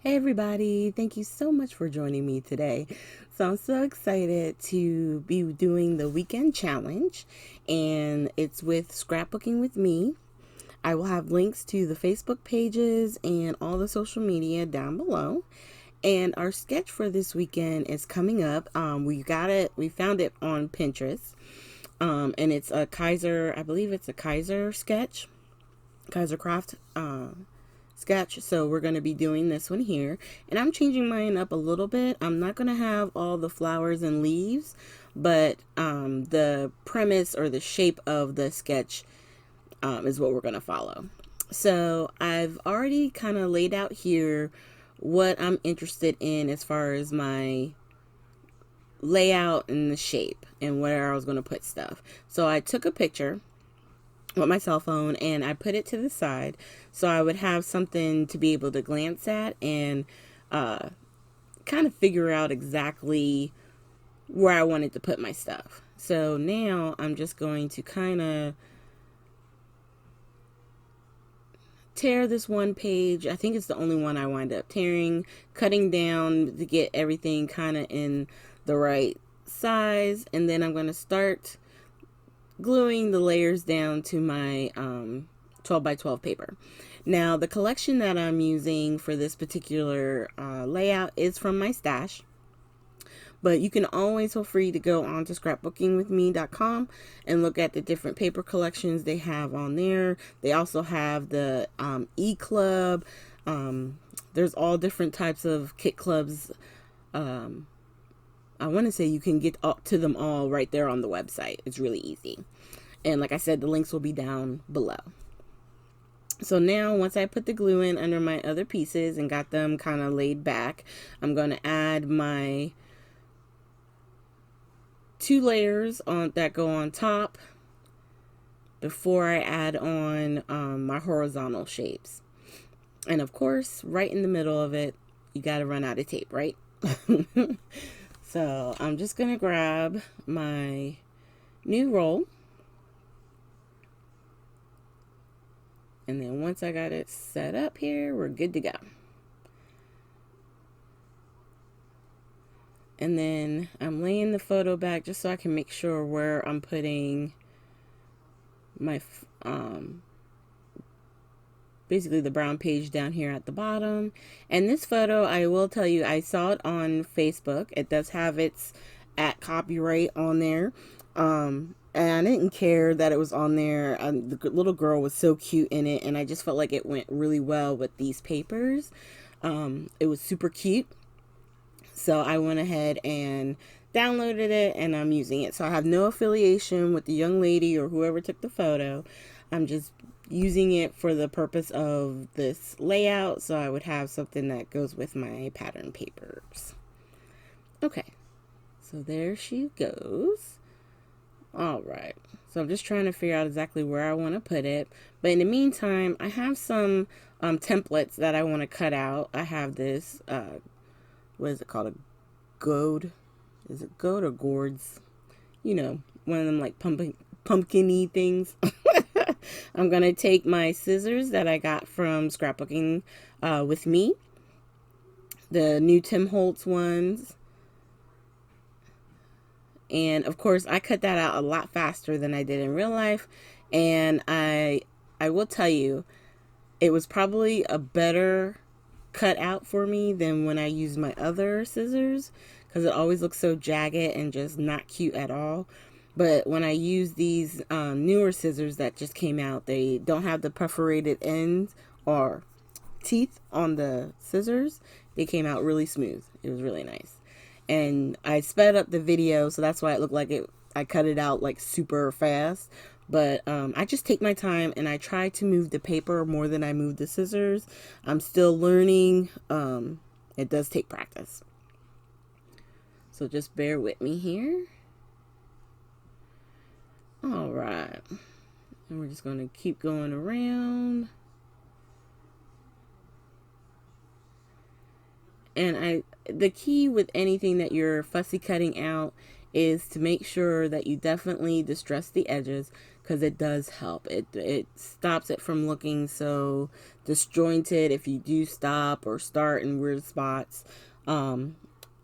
Hey everybody, thank you so much for joining me today. So I'm so excited to be doing the weekend challenge, and it's with Scrapbooking with me. I will have links to the Facebook pages and all the social media down below. And our sketch for this weekend is coming up. We found it on Pinterest. And it's a Kaiser, I believe it's a Kaiser sketch, Kaiser Craft sketch. So we're going to be doing this one here, and I'm changing mine up a little bit. I'm not going to have all the flowers and leaves, but the premise or the shape of the sketch is what we're going to follow. So I've already kind of laid out here what I'm interested in as far as my layout and the shape and where I was going to put stuff. So I took a picture with my cell phone and I put it to the side so I would have something to be able to glance at and kind of figure out exactly where I wanted to put my stuff. So now I'm just going to kind of tear this one page. I think it's the only one I wind up tearing, cutting down to get everything kind of in the right size, and then I'm going to start gluing the layers down to my 12 by 12 paper. Now the collection that I'm using for this particular layout is from my stash, but you can always feel free to go on to scrapbookingwithme.com and look at the different paper collections they have on there. They also have the e-club. There's all different types of kit clubs. I want to say you can get up to them all right there on the website. It's really easy. And like I said, the links will be down below. So now once I put the glue in under my other pieces and got them kind of laid back, I'm going to add my 2 layers on that go on top before I add on my horizontal shapes. And of course, right in the middle of it, you got to run out of tape, right? So I'm just going to grab my new roll. And then once I got it set up here, we're good to go. And then I'm laying the photo back just so I can make sure where I'm putting my, basically the brown page down here at the bottom. And this photo, I will tell you, I saw it on Facebook. It does have its at copyright on there. And I didn't care that it was on there. The little girl was so cute in it, and I just felt like it went really well with these papers. It was super cute. So I went ahead and downloaded it, and I'm using it. So I have no affiliation with the young lady or whoever took the photo. I'm just using it for the purpose of this layout, so I would have something that goes with my pattern papers. Okay, so there she goes. All right, so I'm just trying to figure out exactly where I want to put it. But in the meantime, I have some templates that I want to cut out. I have this, what is it called? A gourd? Is it gourd or gourds? You know, one of them like pumpkin-y things. I'm going to take my scissors that I got from Scrapbooking with Me, the new Tim Holtz ones. And of course, I cut that out a lot faster than I did in real life. And I will tell you, it was probably a better cut out for me than when I used my other scissors, because it always looks so jagged and just not cute at all. But when I use these newer scissors that just came out, they don't have the perforated ends or teeth on the scissors. They came out really smooth. It was really nice. And I sped up the video, so that's why it looked like I cut it out like super fast. But I just take my time and I try to move the paper more than I move the scissors. I'm still learning. It does take practice. So just bear with me here. All right. And we're just going to keep going around. And the key with anything that you're fussy cutting out is to make sure that you definitely distress the edges because it does help. It stops it from looking so disjointed if you do stop or start in weird spots. I'm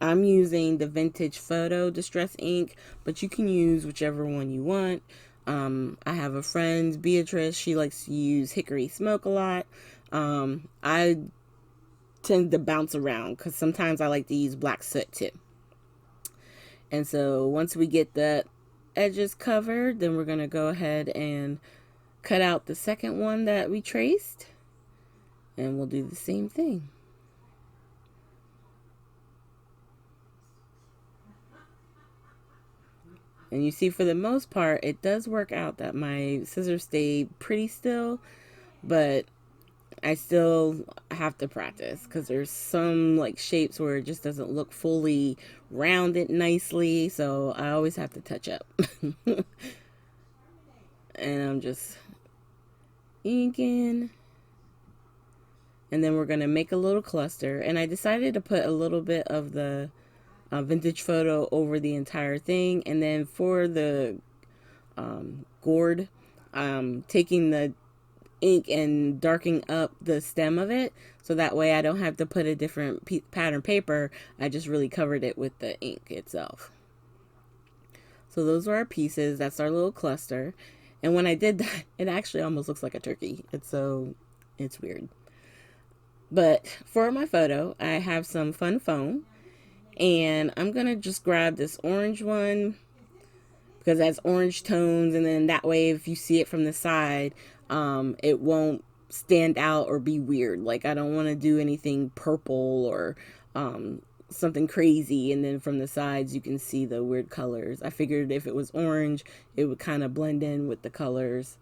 using the Vintage Photo Distress ink, but you can use whichever one you want. I have a friend, Beatrice, she likes to use Hickory Smoke a lot. I tend to bounce around because sometimes I like to use Black Soot too. And so once we get the edges covered, then we're going to go ahead and cut out the second one that we traced, and we'll do the same thing. And you see, for the most part, it does work out that my scissors stay pretty still, but I still have to practice because there's some like shapes where it just doesn't look fully rounded nicely, so I always have to touch up. And I'm just inking, and then we're gonna make a little cluster, and I decided to put a little bit of the Vintage Photo over the entire thing. And then for the gourd, taking the ink and darkening up the stem of it, so that way I don't have to put a different pattern paper. I just really covered it with the ink itself. So those are our pieces. That's our little cluster. And when I did that, it actually almost looks like a turkey. It's weird. But for my photo, I have some fun foam, and I'm gonna just grab this orange one because it has orange tones, and then that way if you see it from the side, it won't stand out or be weird. Like, I don't want to do anything purple or something crazy, and then from the sides you can see the weird colors. I figured if it was orange, it would kind of blend in with the colors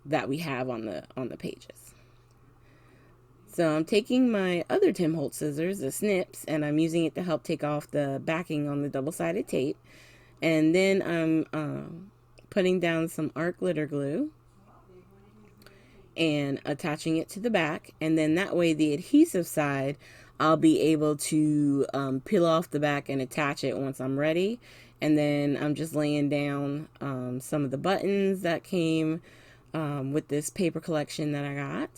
that we have on the pages. So I'm taking my other Tim Holtz scissors, the snips, and I'm using it to help take off the backing on the double-sided tape. And then I'm putting down some art glitter glue and attaching it to the back. And then that way the adhesive side, I'll be able to peel off the back and attach it once I'm ready. And then I'm just laying down some of the buttons that came with this paper collection that I got.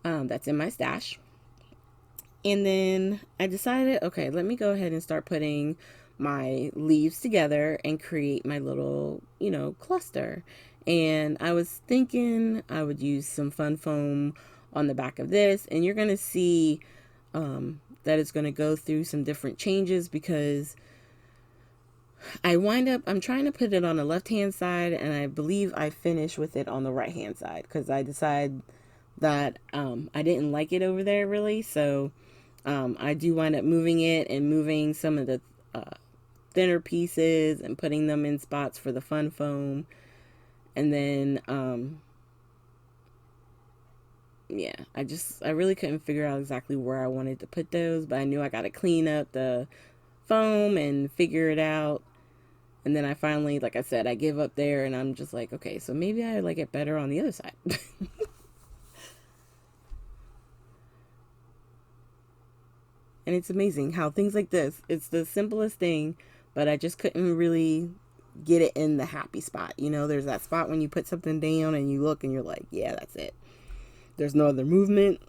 That's in my stash. And then I decided, okay, let me go ahead and start putting my leaves together and create my little, cluster. And I was thinking I would use some fun foam on the back of this, and you're going to see that it's going to go through some different changes because I'm trying to put it on the left-hand side, and I believe I finish with it on the right-hand side because I decided that I didn't like it over there really. So I do wind up moving it and moving some of the thinner pieces and putting them in spots for the fun foam. And then I really couldn't figure out exactly where I wanted to put those, but I knew I got to clean up the foam and figure it out. And then I finally, like I said, I give up there, and I'm just like, okay, so maybe I like it better on the other side. And it's amazing how things like this, it's the simplest thing, but I just couldn't really get it in the happy spot. There's that spot when you put something down and you look and you're like, yeah, that's it. There's no other movement.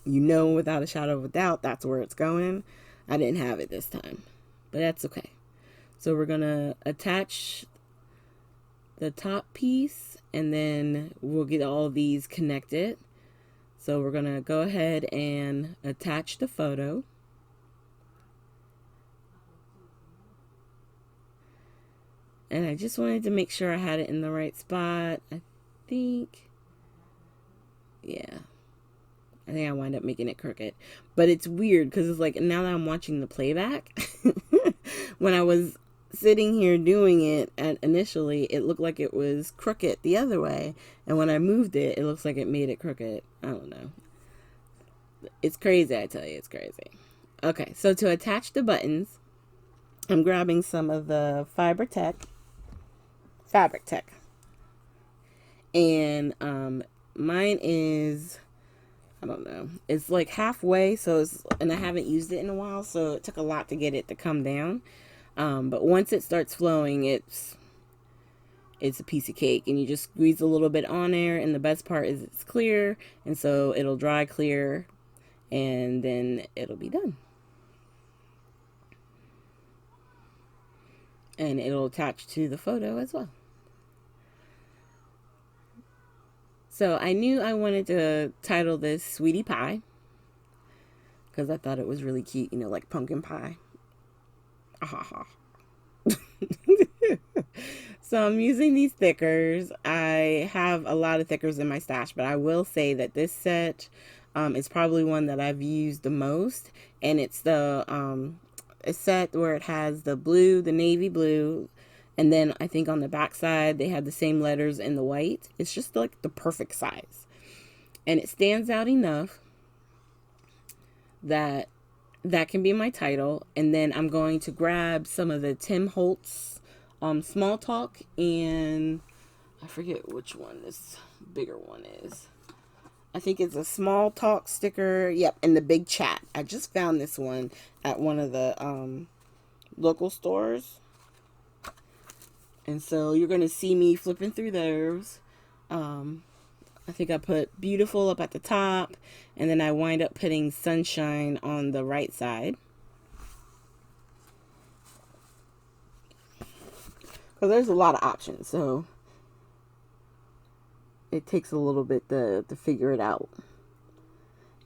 Without a shadow of a doubt, that's where it's going. I didn't have it this time, but that's okay. So we're going to attach the top piece, and then we'll get all these connected. So we're going to go ahead and attach the photo. And I just wanted to make sure I had it in the right spot. I think I wind up making it crooked. But it's weird because it's like, now that I'm watching the playback, when I was sitting here doing it, and initially it looked like it was crooked the other way, and when I moved it, it looks like it made it crooked. I don't know. It's crazy, I tell you, it's crazy. Okay, so to attach the buttons, I'm grabbing some of the Fabric Tech, and mine is, I don't know, it's like halfway, and I haven't used it in a while, so it took a lot to get it to come down. But once it starts flowing, it's a piece of cake, and you just squeeze a little bit on there, and the best part is it's clear, and so it'll dry clear, and then it'll be done. And it'll attach to the photo as well. So I knew I wanted to title this Sweetie Pie because I thought it was really cute, you know, like pumpkin pie. So I'm using these thickers. I have a lot of thickers in my stash, but I will say that this set is probably one that I've used the most, and it's the a set where it has the blue, the navy blue, and then I think on the back side they have the same letters in the white. It's just like the perfect size, and it stands out enough that can be my title. And then I'm going to grab some of the Tim Holtz Small Talk, and I forget which one this bigger one is. I think it's a Small Talk sticker. Yep, and the Big Chat. I just found this one at one of the local stores. And so you're going to see me flipping through those. I think I put Beautiful up at the top, and then I wind up putting Sunshine on the right side. Because there's a lot of options, so it takes a little bit to figure it out.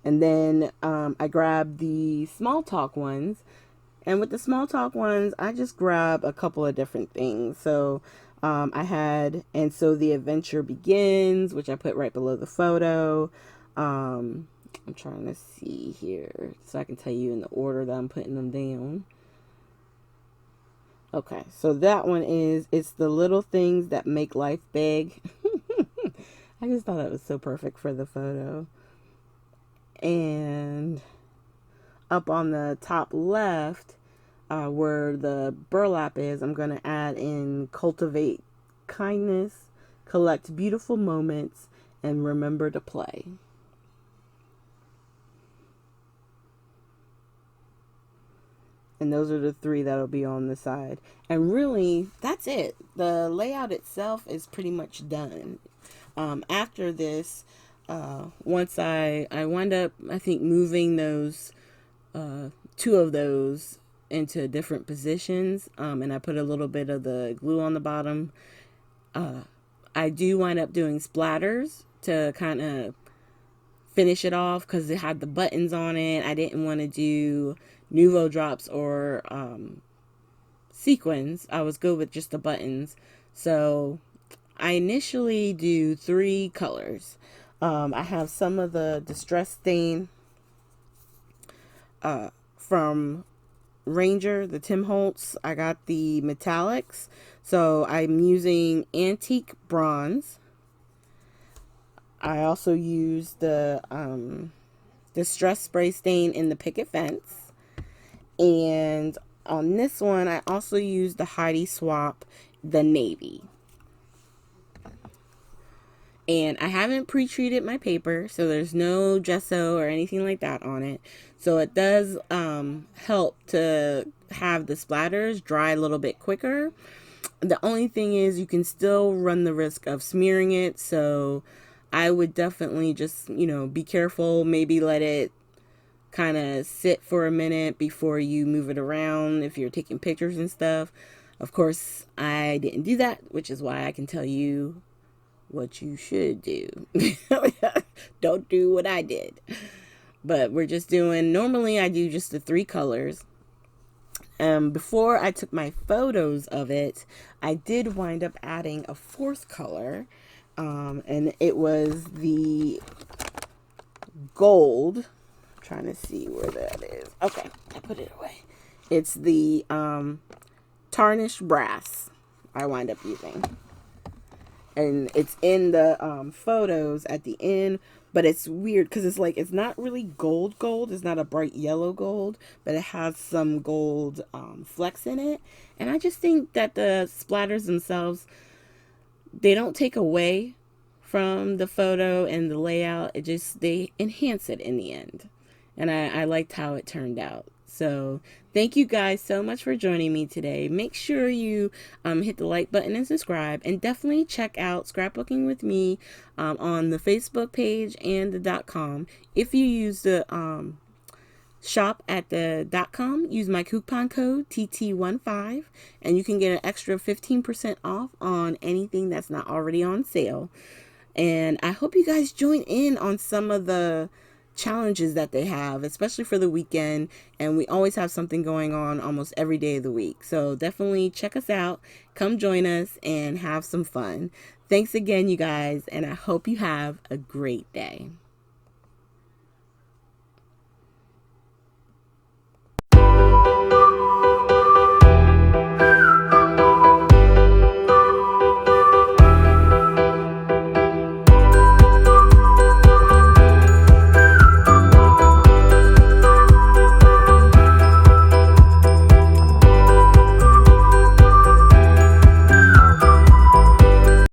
And then I grab the Small Talk ones. And with the Small Talk ones, I just grab a couple of different things. So I had, and so the adventure begins, which I put right below the photo. I'm trying to see here so I can tell you in the order that I'm putting them down. Okay, so that one is, it's the little things that make life big. I just thought that was so perfect for the photo. And up on the top left, where the burlap is, I'm going to add in cultivate kindness, collect beautiful moments, and remember to play. And those are the three that'll be on the side. And really, that's it. The layout itself is pretty much done. After this, once I wound up, I think, moving those, two of those into different positions, and I put a little bit of the glue on the bottom. I do wind up doing splatters to kind of finish it off because it had the buttons on it. I didn't want to do Nuvo drops or sequins. I was good with just the buttons. So I initially do 3 colors. I have some of the Distress Stain from Ranger, the Tim Holtz. I got the metallics. So I'm using Antique Bronze. I also use the Distress Spray Stain in the Picket Fence. And on this one, I also used the Heidi Swap, the Navy. And I haven't pre-treated my paper, so there's no gesso or anything like that on it. So it does help to have the splatters dry a little bit quicker. The only thing is you can still run the risk of smearing it, so I would definitely just, be careful. Maybe let it kind of sit for a minute before you move it around if you're taking pictures and stuff. Of course, I didn't do that, which is why I can tell you what you should do. Don't do what I did. But we're just doing, normally I do just the 3 colors. Before I took my photos of it, I did wind up adding a 4th color. And it was the gold. I'm trying to see where that is. Okay, I put it away. It's the tarnished brass I wind up using. And it's in the photos at the end, but it's weird because it's not really gold. It's not a bright yellow gold, but it has some gold flecks in it. And I just think that the splatters themselves, they don't take away from the photo and the layout. They enhance it in the end. And I liked how it turned out. So thank you guys so much for joining me today. Make sure you hit the like button and subscribe, and definitely check out Scrapbooking with Me on the Facebook page and the .com. If you use the shop at the .com, use my coupon code TT15 and you can get an extra 15% off on anything that's not already on sale. And I hope you guys join in on some of the challenges that they have, especially for the weekend. And we always have something going on almost every day of the week. So definitely check us out, come join us, and have some fun. Thanks again, you guys, and I hope you have a great day.